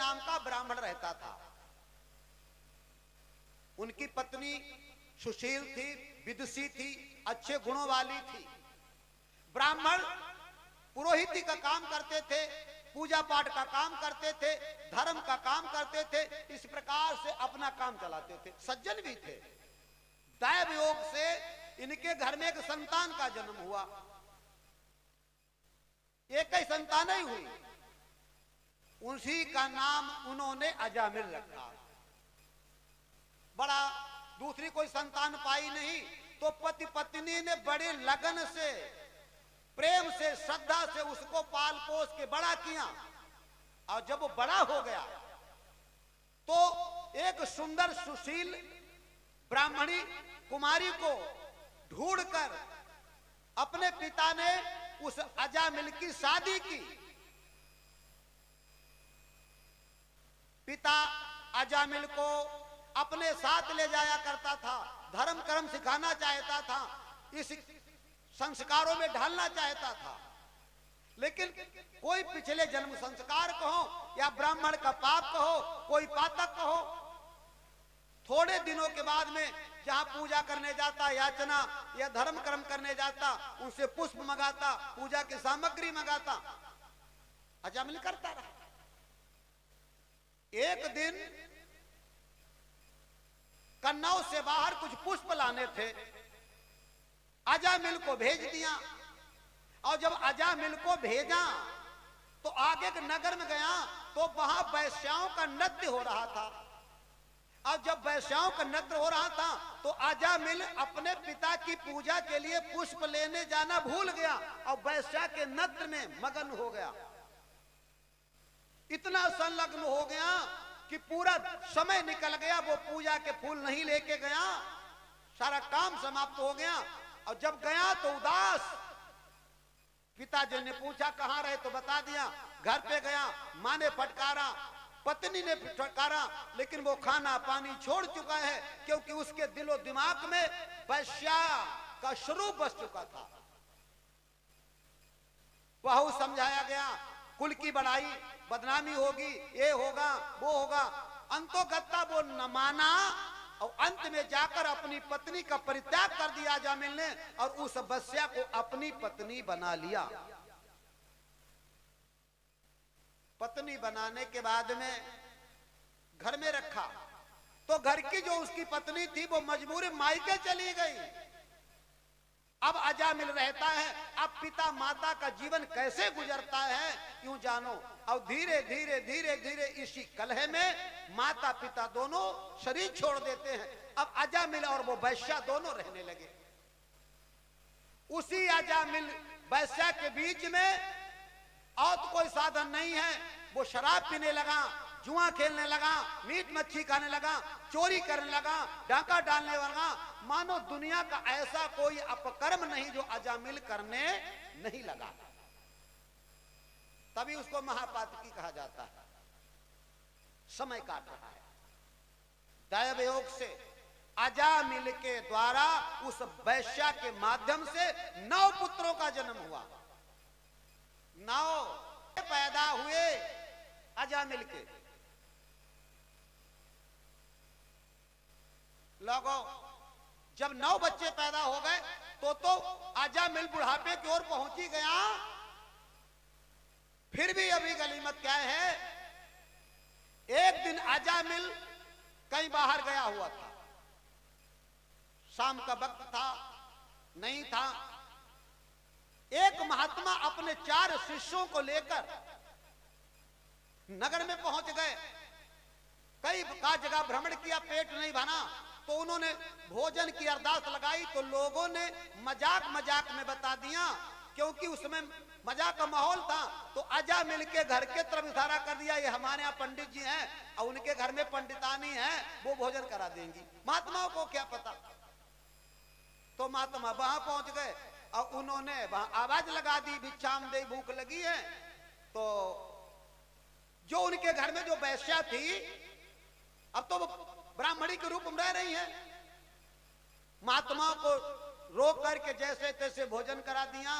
नाम का ब्राह्मण रहता था। उनकी पत्नी सुशील थी, विदुषी थी, अच्छे गुणों वाली थी। ब्राह्मण पुरोहिती का काम करते थे, पूजा पाठ का काम करते थे, धर्म का काम करते थे, इस प्रकार से अपना काम चलाते थे। सज्जन भी थे। दैव योग से इनके घर में एक संतान का जन्म हुआ। एक ही संतान ही हुई, उसी का नाम उन्होंने अजामिल रखा। बड़ा दूसरी कोई संतान पाई नहीं, तो पति पत्नी ने बड़े लगन से, प्रेम से, श्रद्धा से उसको पाल पोस के बड़ा किया। और जब वो बड़ा हो गया तो एक सुंदर सुशील ब्राह्मणी कुमारी को ढूंढकर अपने पिता ने उस अजामिल की शादी की। पिता अजामिल को अपने साथ ले जाया करता था, धर्म कर्म सिखाना चाहता था, इस संस्कारों में ढालना चाहता था। लेकिन कोई पिछले जन्म संस्कार कहो या ब्राह्मण का पाप कहो, कोई पातक कहो, थोड़े दिनों के बाद में जहां पूजा करने जाता, याचना या धर्म कर्म करने जाता, उनसे पुष्प मंगाता, पूजा की सामग्री मंगाता, अजामिल करता रहा। एक दिन कन्नौज से बाहर कुछ पुष्प लाने थे, अजामिल को भेज दिया। और जब अजामिल को भेजा तो आगे के नगर में गया तो वहां वैश्याओं का नृत्य हो रहा था। और जब वैश्याओं का नृत्य हो रहा था तो अजामिल अपने पिता की पूजा के लिए पुष्प लेने जाना भूल गया और वैश्या के नृत्य में मगन हो गया। इतना संलग्न हो गया कि पूरा समय निकल गया, वो पूजा के फूल नहीं लेके गया, सारा काम समाप्त हो गया। और जब गया तो उदास। पिताजी ने पूछा कहां रहे तो बता दिया, घर पे गया। मां ने फटकारा, पत्नी ने फटकारा, लेकिन वो खाना पानी छोड़ चुका है, क्योंकि उसके दिलो दिमाग में वैश्या का स्वरूप बस चुका था। बहू समझाया गया, कुल की बड़ाई, बदनामी होगी, ये होगा, वो होगा। अंतोगत्ता वो न माना और अंत में जाकर अपनी पत्नी का परित्याग कर दिया अजामिल ने, और उस वैश्या को अपनी पत्नी बना लिया। पत्नी बनाने के बाद में घर में रखा तो घर की जो उसकी पत्नी थी वो मजबूरी मायके चली गई। अब अजामिल रहता है, अब पिता माता का जीवन कैसे गुजरता है यूं जानो। और धीरे धीरे धीरे धीरे इसी कलह में माता पिता दोनों शरीर छोड़ देते हैं। अब अजामिल और वो वैश्या दोनों रहने लगे। उसी अजामिल वैश्या के बीच में और तो कोई साधन नहीं है, वो शराब पीने लगा, जुआ खेलने लगा, मीट मच्छी खाने लगा, चोरी करने लगा, डाका डालने लगा। मानो दुनिया का ऐसा कोई अपकर्म नहीं जो अजामिल करने नहीं लगा। तभी उसको महापातकी कहा जाता है। समय काट रहा है। दैव योग से अजामिल के द्वारा उस वैश्या के माध्यम से 9 पुत्रों का जन्म हुआ। 9 पैदा हुए अजामिल के। लोगों, जब 9 बच्चे पैदा हो गए तो अजामिल बुढ़ापे की ओर पहुंच ही गया। फिर भी अभी गनीमत क्या है, एक दिन अजामिल कहीं बाहर गया हुआ था, शाम का वक्त था, नहीं था। एक महात्मा अपने 4 शिष्यों को लेकर नगर में पहुंच गए। कई जगह भ्रमण किया, पेट नहीं भरा तो उन्होंने भोजन की अरदास लगाई। तो लोगों ने मजाक मजाक में बता दिया, क्योंकि उसमें मजाक का माहौल था, तो अजामिल के घर के तरफ इशारा कर दिया, ये हमारे यहाँ पंडित जी हैं और उनके घर में पंडितानी है, वो भोजन करा देंगी। महात्माओं को क्या पता। तो महात्मा वहां पहुंच गए और उन्होंने वहां आवाज लगा दी, भिक्षाम दे, भूख लगी है। तो जो उनके घर में जो वैश्या थी, अब तो ब्राह्मणी के रूप में रह रही है, महात्माओं को रोक करके जैसे तैसे भोजन करा दिया।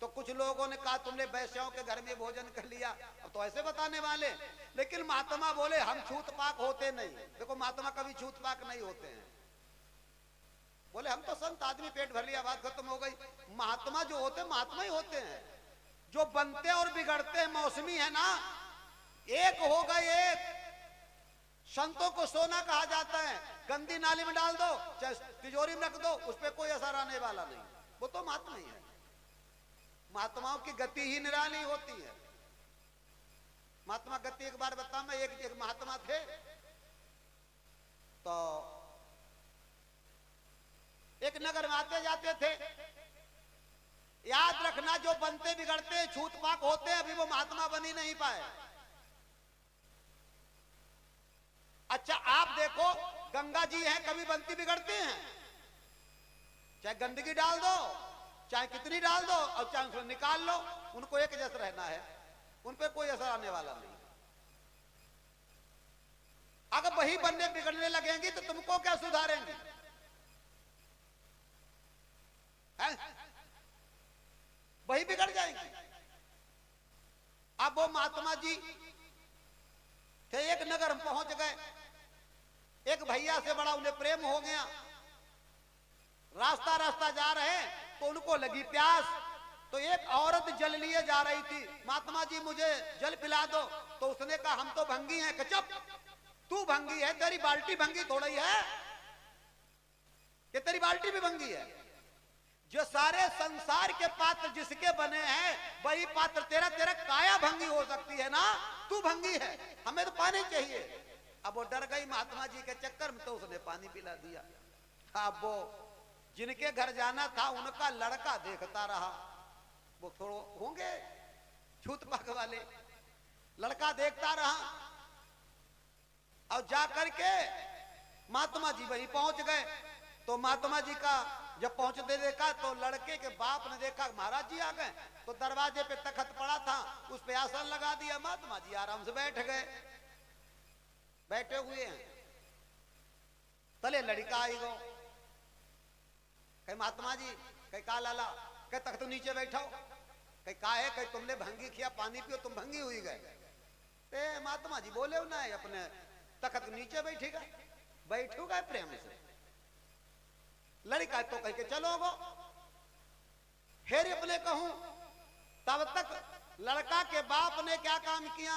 तो कुछ लोगों ने कहा तुमने वैश्याओं के घर में भोजन कर लिया, अब तो ऐसे बताने वाले। लेकिन महात्मा बोले हम छूत पाक होते नहीं। देखो महात्मा कभी छूत पाक नहीं होते हैं। बोले हम तो संत आदमी, पेट भर लिया, बात खत्म हो गई। महात्मा जो होते हैं महात्मा ही होते हैं। जो बनते और बिगड़ते हैं मौसमी है ना। एक हो गए एक। संतों को सोना कहा जाता है, गंदी नाली में डाल दो चाहे तिजोरी में रख दो, उस पर कोई असर आने वाला नहीं। वो तो महात्मा ही है। महात्माओं की गति ही निराली होती है। महात्मा गति एक बार बता, मैं एक महात्मा थे तो एक नगर में आते जाते थे। याद रखना जो बनते बिगड़ते छूत पाक होते अभी वो महात्मा बन ही नहीं पाए। अच्छा आप देखो गंगा जी हैं, कभी बनती बिगड़ती हैं? चाहे गंदगी डाल दो, चाहे कितनी डाल दो और चाहे उसको निकाल लो, उनको एक जैसा रहना है, उन पर कोई असर आने वाला नहीं। अगर वही बनने बिगड़ने लगेंगी तो तुमको क्या सुधारेंगी? वही बिगड़ जाएंगी। अब वो महात्मा जी थे, एक नगर में पहुंच गए। एक भैया से बड़ा उन्हें प्रेम हो गया। रास्ता रास्ता जा रहे तो उनको लगी प्यास। तो एक औरत जल लिए जा रही थी। महात्मा जी मुझे जल पिला दो। तो उसने कहा हम तो भंगी हैं। कि चुप, तू भंगी है, तेरी बाल्टी भंगी थोड़ी है कि तेरी बाल्टी भी भंगी है। जो सारे संसार के पात्र जिसके बने हैं वही पात्र तेरा, तेरा काया भंगी हो सकती है ना, तू भंगी है, हमें तो पानी चाहिए। अब वो डर गई महात्मा जी के चक्कर में, तो उसने पानी पिला दिया। अब वो जिनके घर जाना था उनका लड़का देखता रहा। वो थोड़े होंगे छूत पाक वाले, लड़का देखता रहा और जा करके महात्मा जी वहीं पहुंच गए। तो महात्मा जी का जब पहुंचते देखा तो लड़के के बाप ने देखा महाराज जी आ गए। तो दरवाजे पे तखत पड़ा था, उस पे आसन लगा दिया। महात्मा जी आराम से बैठ गए। बैठे हुए हैं, तले लड़का आई गो। कहे महात्मा जी, कहे का लाला, कहे तख्त नीचे बैठो। कहे का है? कहे तुमने भंगी किया, पानी पियो, तुम भंगी हुई गए। महात्मा जी बोले ना अपने तख्त नीचे बैठेगा, बैठूगा प्रेम से। लड़का तो कह के चलो गो। फिर अपने कहूं, तब तक लड़का के बाप ने क्या काम किया?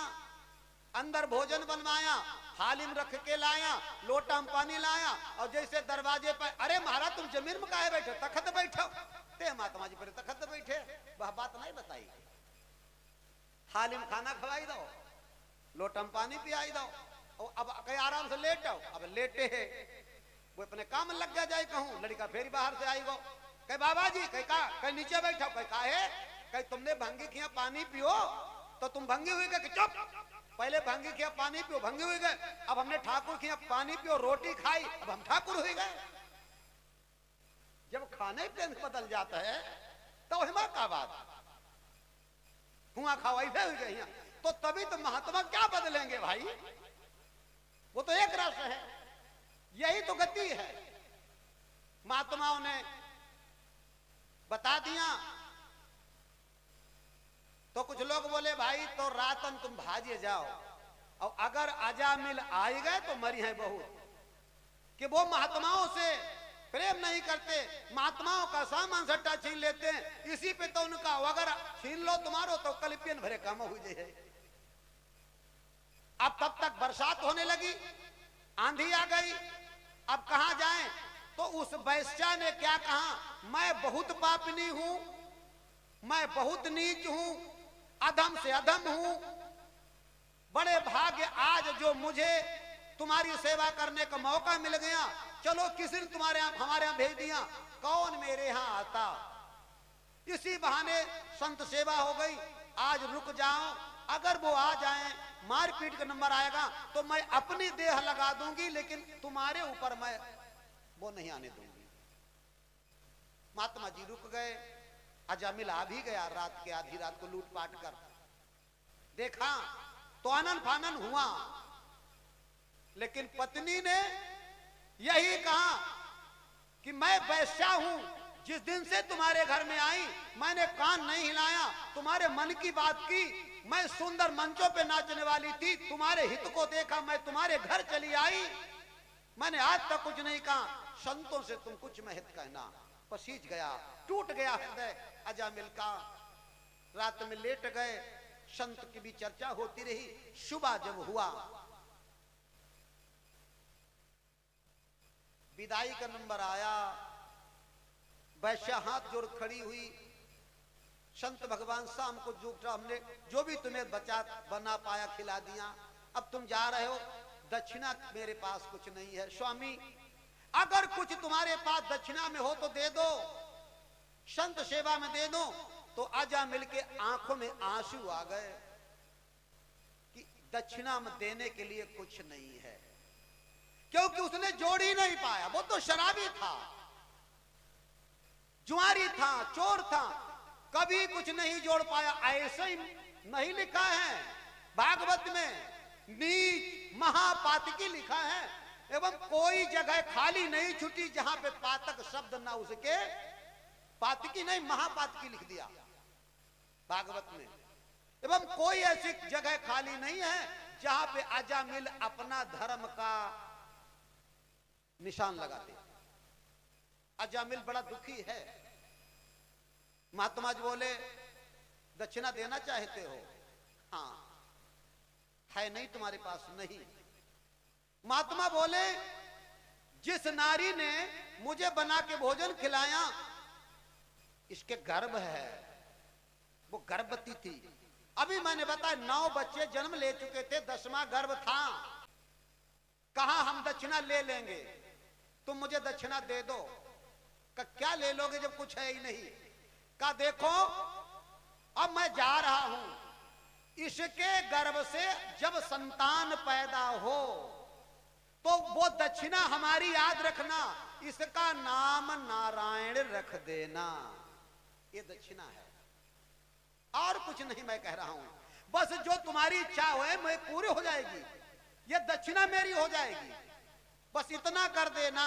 अंदर भोजन बनवाया, थाली में रख के लाया, लोटा में पानी लाया और जैसे दरवाजे पर, अरे महाराज तुम जमीन में काहे बैठे, तखत बैठो। ते महात्मा जी पर तखत बैठे, वह बात नहीं बताई। थाली में खाना खवाई दो, लोटा में पानी पियाई दो और अब कहीं आराम से लेटो। अब लेटे है वो अपने काम लग गया जाए। कहूं लड़का फिर बाहर से आई गो। कहे बाबा जी, कहे का? कहे नीचे बैठो। कहे का है? कहे तुमने भंगी किया, पानी पियो, तो तुम भंगी हुई गए। चुप, पहले भंगी किया, पानी पियो, भंगी हुई गए। अब हमने ठाकुर किया, पानी पियो, रोटी खाई, अब हम ठाकुर हुई गए। जब खाने पे बदल जाता है तो हिमा का बात, कुआं खाओ ऐसे हुई गई। तो तभी तो महात्मा क्या बदलेंगे भाई? वो तो एक रस है, यही तो गति है। महात्माओं ने बता दिया। तो कुछ लोग बोले भाई तो रातन तुम भाजिए जाओ, और अगर अजामिल आई गए तो मरी है बहुत। कि वो महात्माओं से प्रेम नहीं करते, महात्माओं का सामान सट्टा छीन लेते हैं। इसी पे तो उनका अगर छीन लो तुम्हारो तो कलिपियन भरे काम हो जाए। अब तब तक बरसात होने लगी, आंधी आ गई। अब कहां जाएं? तो उस वैश्या ने क्या कहा? मैं बहुत पापिनी हूं, मैं बहुत नीच हूं, अधम से अधम हूं। बड़े भाग्य आज जो मुझे तुम्हारी सेवा करने का मौका मिल गया। चलो किसी ने तुम्हारे यहाँ हमारे यहाँ भेज दिया, कौन मेरे यहाँ आता? इसी बहाने संत सेवा हो गई। आज रुक जाओ, अगर वो आ जाएं, मारपीट का नंबर आएगा तो मैं अपनी देह लगा दूंगी, लेकिन तुम्हारे ऊपर मैं वो नहीं आने दूंगी। महात्मा जी रुक गए। अजामिल आ भी गया रात के, आधी रात को लूटपाट कर। देखा तो आनन फानन हुआ, लेकिन पत्नी ने यही कहा कि मैं वैश्या हूं, जिस दिन से तुम्हारे घर में आई मैंने कान नहीं हिलाया, तुम्हारे मन की बात की। मैं सुंदर मंचों पे नाचने वाली थी, तुम्हारे हित को देखा, मैं तुम्हारे घर चली आई। मैंने आज तक कुछ नहीं कहा, संतों से तुम कुछ में हित कहना। पसीज गया, टूट गया हृदय अजामिल का। रात में लेट गए, संत की भी चर्चा होती रही। सुबह जब हुआ, विदाई का नंबर आया, वैश्या हाथ जोड़ खड़ी हुई। संत भगवान शाम को जो हमने जो भी तुम्हें बचा बना पाया खिला दिया, अब तुम जा रहे हो, दक्षिणा मेरे पास कुछ नहीं है। स्वामी अगर कुछ तुम्हारे पास दक्षिणा में हो तो दे दो, संत सेवा में दे दो। तो अजामिल के आंखों में आंसू आ गए कि दक्षिणा में देने के लिए कुछ नहीं है, क्योंकि उसने जोड़ ही नहीं पाया। वो तो शराबी था, जुआरी था, चोर था, कभी कुछ नहीं जोड़ पाया। ऐसे ही नहीं लिखा है भागवत में, नीच महापातकी लिखा है, एवं कोई जगह खाली नहीं छुटी जहां पे पातक शब्द ना उसके, पातकी नहीं महापातकी लिख दिया भागवत में। एवं कोई ऐसी जगह खाली नहीं है जहां पे अजामिल अपना धर्म का निशान लगाते। अजामिल बड़ा दुखी है। महात्मा जी बोले, दक्षिणा देना चाहते हो? हाँ। है नहीं तुम्हारे पास? नहीं। महात्मा बोले, जिस नारी ने मुझे बना के भोजन खिलाया, इसके गर्भ है, वो गर्भवती थी। अभी मैंने बताया 9 बच्चे जन्म ले चुके थे, 10वां गर्भ था। कहा हम दक्षिणा ले लेंगे, तुम मुझे दक्षिणा दे दो। क्या ले लोगे जब कुछ है ही नहीं? का देखो अब मैं जा रहा हूं, इसके गर्भ से जब संतान पैदा हो तो वो दक्षिणा हमारी याद रखना, इसका नाम नारायण रख देना। ये दक्षिणा है, और कुछ नहीं मैं कह रहा हूं। बस जो तुम्हारी इच्छा हो मैं पूरी हो जाएगी, ये दक्षिणा मेरी हो जाएगी। बस इतना कर देना,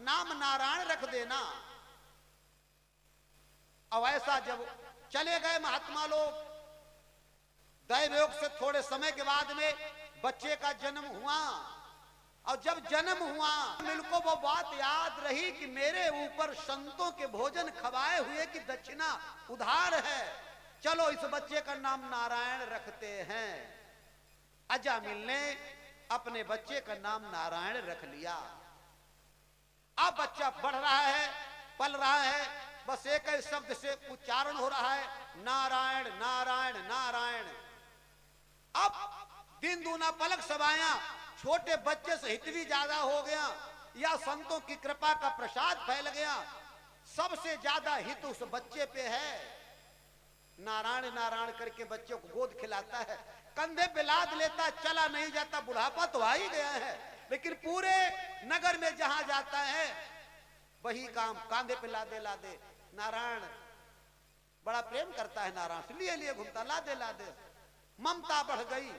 नाम नारायण रख देना। अब ऐसा जब चले गए महात्मा लोग, दैवयोग से थोड़े समय के बाद में बच्चे का जन्म हुआ। और जब जन्म हुआ, मिलको वो बात याद रही कि मेरे ऊपर संतों के भोजन खवाए हुए की दक्षिणा उधार है, चलो इस बच्चे का नाम नारायण रखते हैं। अजामिल ने अपने बच्चे का नाम नारायण रख लिया। अब बच्चा बढ़ रहा है, पल रहा है, बस एक ही शब्द से उच्चारण हो रहा है, नारायण नारायण नारायण। अब दिन दूना पलक सवाया, छोटे बच्चे से हित भी ज्यादा हो गया, या संतों की कृपा का प्रसाद फैल गया। सबसे ज्यादा हित उस बच्चे पे है। नारायण नारायण करके बच्चे को गोद खिलाता है, कंधे पे लाद लेता, चला नहीं जाता, बुढ़ापा तो आ ही गया है, लेकिन पूरे नगर में जहां जाता है वही काम, कांधे पे लादे लादे। नारायण बड़ा प्रेम करता है, नारायण से लिए लिए घूमता, लादे लादे। ममता बढ़ गई,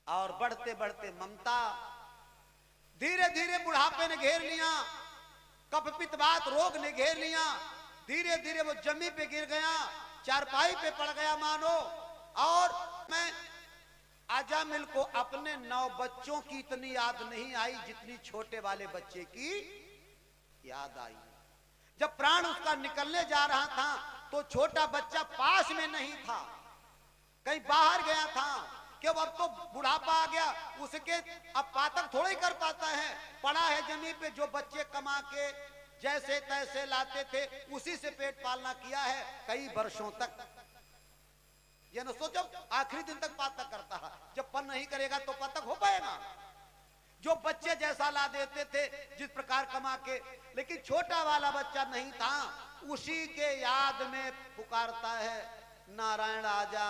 और बढ़ते बढ़ते ममता धीरे धीरे बुढ़ापे ने घेर लिया, कफपित्तवात रोग ने घेर लिया। धीरे धीरे वो जमी पे गिर गया, चारपाई पे पड़ गया मानो। और मैं अजामिल को अपने 9 बच्चों की इतनी याद नहीं आई जितनी छोटे वाले बच्चे की याद आई। जब प्राण उसका निकलने जा रहा था तो छोटा बच्चा पास में नहीं था, कहीं बाहर गया था, कि अब तो बुढ़ापा आ गया, उसके अब पातक थोड़ा ही कर पाता है। पड़ा है जमीन पे, जो बच्चे कमा के जैसे तैसे लाते थे उसी से पेट पालना किया है कई वर्षों तक। ये न सोचो आखिरी दिन तक पातक करता है, जब पन नहीं करेगा तो पातक हो पाएगा। जो बच्चे जैसा ला देते थे जिस प्रकार कमा के, लेकिन छोटा वाला बच्चा नहीं था, उसी के याद में पुकारता है, नारायण आजा,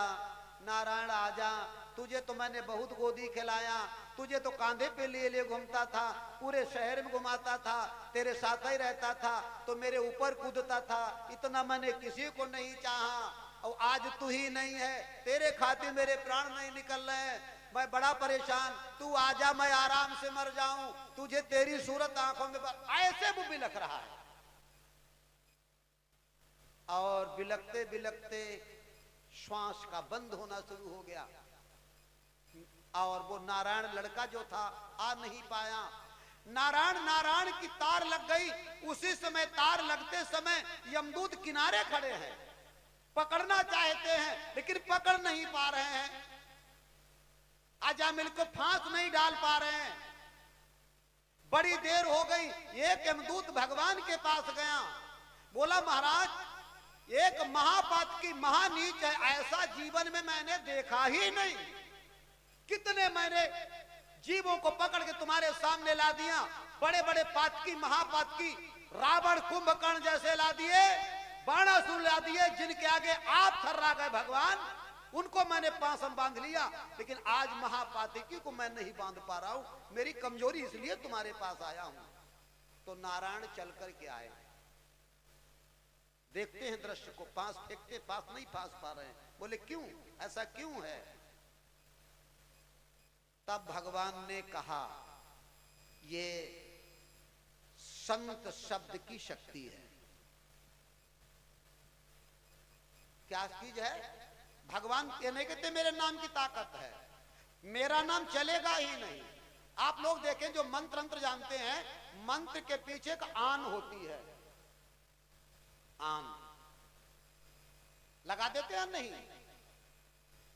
नारायण आजा। तुझे तो मैंने बहुत गोदी खिलाया, तुझे तो कांधे पे लिए लिए घूमता था, पूरे शहर में घुमाता था, तेरे साथ ही रहता था, तो मेरे ऊपर कूदता था, इतना मैंने किसी को नहीं चाहा, और आज तू ही नहीं है, तेरे खातिर मेरे प्राण नहीं निकल रहे, मैं बड़ा परेशान, तू आजा मैं आराम से मर जाऊं, तुझे तेरी सूरत आंखों में। ऐसे वो भी लिख रहा है। और बिलखते बिलखते श्वास का बंद होना शुरू हो गया। और वो नारायण लड़का जो था आ नहीं पाया। नारायण नारायण की तार लग गई। उसी समय तार लगते समय यमदूत किनारे खड़े हैं, पकड़ना चाहते हैं लेकिन पकड़ नहीं पा रहे हैं। अजामिल को फांस नहीं डाल पा रहे हैं। बड़ी देर हो गई। एक यमदूत भगवान के पास गया, बोला महाराज एक महापात की महानीच है, ऐसा जीवन में मैंने देखा ही नहीं। कितने मैंने जीवों को पकड़ के तुम्हारे सामने ला दिया, बड़े बड़े पातकी महापातकी रावण कुंभकर्ण जैसे ला दिए, बाणासुर ला दिए, जिनके आगे आप थर्रा गए भगवान, उनको मैंने पासम बांध लिया। लेकिन आज महापातकी को मैं नहीं बांध पा रहा हूं, मेरी कमजोरी इसलिए तुम्हारे पास आया हूं। तो नारायण चल कर के आए, देखते हैं दृश्य को, पास फेंकते पास नहीं पास पा रहे हैं। बोले क्यों, ऐसा क्यों है? तब भगवान ने कहा ये संत शब्द की शक्ति है। क्या चीज है? भगवान ये नहीं कहते मेरे नाम की ताकत है, मेरा नाम चलेगा ही नहीं। आप लोग देखें जो मंत्र अंत्र जानते हैं, मंत्र के पीछे एक आन होती है, आन लगा देते हैं नहीं?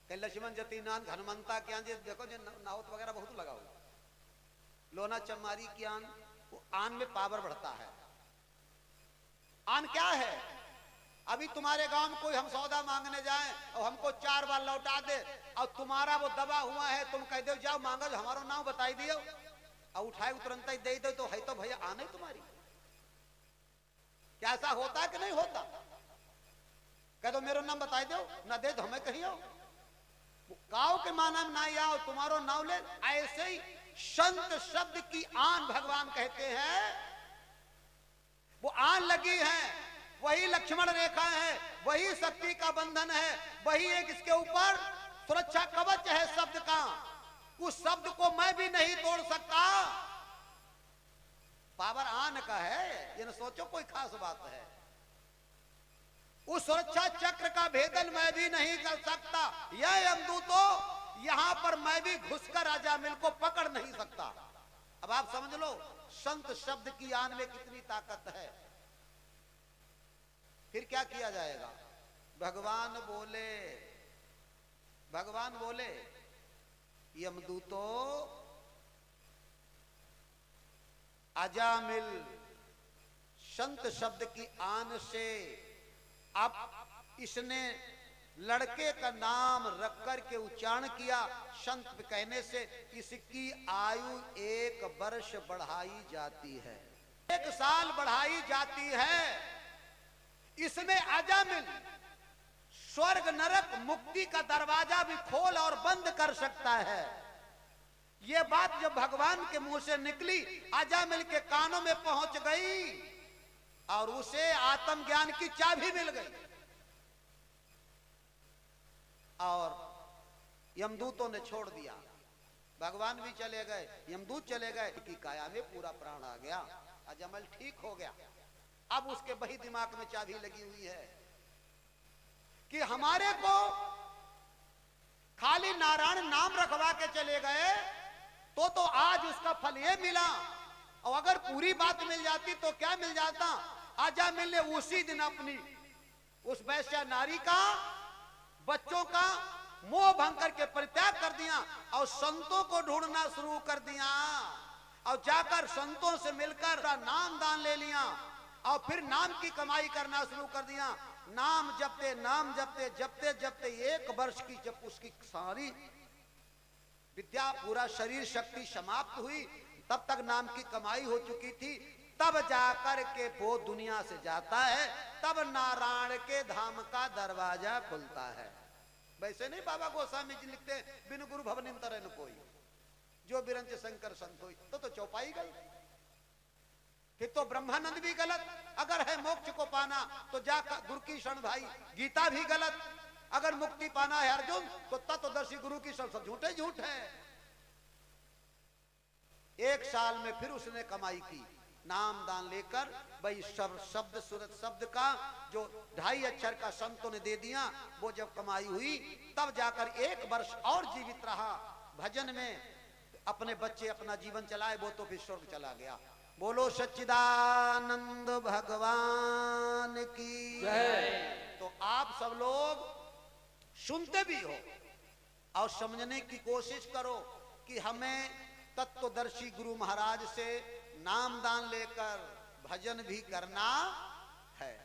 लक्ष्मण जतीनान हनुमंता की आन, देखो जो नावत वगैरह बहुत लगा हुआ, लोना चमारी की आन, वो आन में पावर बढ़ता है। आन क्या है? अभी तुम्हारे गांव में कोई हम सौदा मांगने जाएं और हमको 4 बार लौटा दे और तुम्हारा वो दबा हुआ है, तुम कह दो जाओ मांगा, हमारा नाम बताई दियो और उठाए तुरंत ही दे दो, तो है तो भैया आने तुम्हारी। क्या ऐसा होता है कि नहीं होता? कह दो मेरा नाम बताई दो, ना दे तो हमें कहियो गाँव के माना में ना आओ, तुम्हारो नाम ले। ऐसे ही संत शब्द की आन भगवान कहते हैं, वो आन लगी है, वही लक्ष्मण रेखा है, वही शक्ति का बंधन है, वही एक इसके ऊपर सुरक्षा कवच है शब्द का। उस शब्द को मैं भी नहीं तोड़ सकता। पावर आन का है, ये न सोचो कोई खास बात है। उस सुरक्षा चक्र का भेदन मैं भी नहीं कर सकता। यह यमदूतो यहां पर मैं भी घुसकर अजामिल को पकड़ नहीं सकता। अब आप समझ लो संत शब्द की आन में कितनी ताकत है। फिर क्या किया जाएगा? भगवान बोले यमदूतो अजामिल संत शब्द की आन से अब इसने लड़के का नाम रख कर के उच्चारण किया। संत कहने से इसकी आयु 1 वर्ष बढ़ाई जाती है, 1 साल बढ़ाई जाती है। इसमें अजामिल स्वर्ग नरक मुक्ति का दरवाजा भी खोल और बंद कर सकता है। यह बात जब भगवान के मुंह से निकली, अजामिल के कानों में पहुंच गई और उसे आत्मज्ञान की चाबी मिल गई। और यमदूतों ने छोड़ दिया, भगवान भी चले गए, यमदूत चले गए, की काया में पूरा प्राण आ गया, अजामिल ठीक हो गया। अब उसके वही दिमाग में चाबी लगी हुई है कि हमारे को खाली नारायण नाम रखवा के चले गए तो आज उसका फल ये मिला, और अगर पूरी बात मिल जाती तो क्या मिल जाता? अजामिल ने उसी दिन अपनी उस वैश्या नारी का, बच्चों का मोह भंग करके परित्याग कर दिया और संतों को ढूंढना शुरू कर दिया और जाकर संतों से मिलकर नाम दान ले लिया और फिर नाम की कमाई करना शुरू कर दिया। नाम जपते जपते जपते 1 वर्ष की जब उसकी सारी विद्या, पूरा शरीर शक्ति समाप्त हुई, तब तक नाम की कमाई हो चुकी थी। तब जाकर के वो दुनिया से जाता है, तब नारायण के धाम का दरवाजा खुलता है। वैसे नहीं बाबा गोस्वामी जी लिखते हैं, बिन गुरु भवन तरन कोई, जो बिरंच शंकर संत होई, तो चौपाई गलत, फिर तो ब्रह्मानंद भी गलत। अगर है मोक्ष को पाना तो जाकर गुरु की शरण भाई, गीता भी गलत। अगर मुक्ति पाना है अर्जुन तो तत्वदर्शी गुरु की शरण, सब झूठे झूठ है। 1 साल में फिर उसने कमाई की, नाम दान लेकर भाई शब्द सूरत शब्द का जो 2.5 अक्षर का संतों ने दे दिया, वो जब कमाई हुई तब जाकर 1 वर्ष और जीवित रहा भजन में, अपने बच्चे अपना जीवन चलाए, वो तो फिर स्वर्ग चला गया। बोलो सच्चिदानंद भगवान की जय। तो आप सब लोग सुनते भी हो और समझने की कोशिश करो कि हमें तत्वदर्शी गुरु महाराज से नाम दान लेकर भजन भी करना है।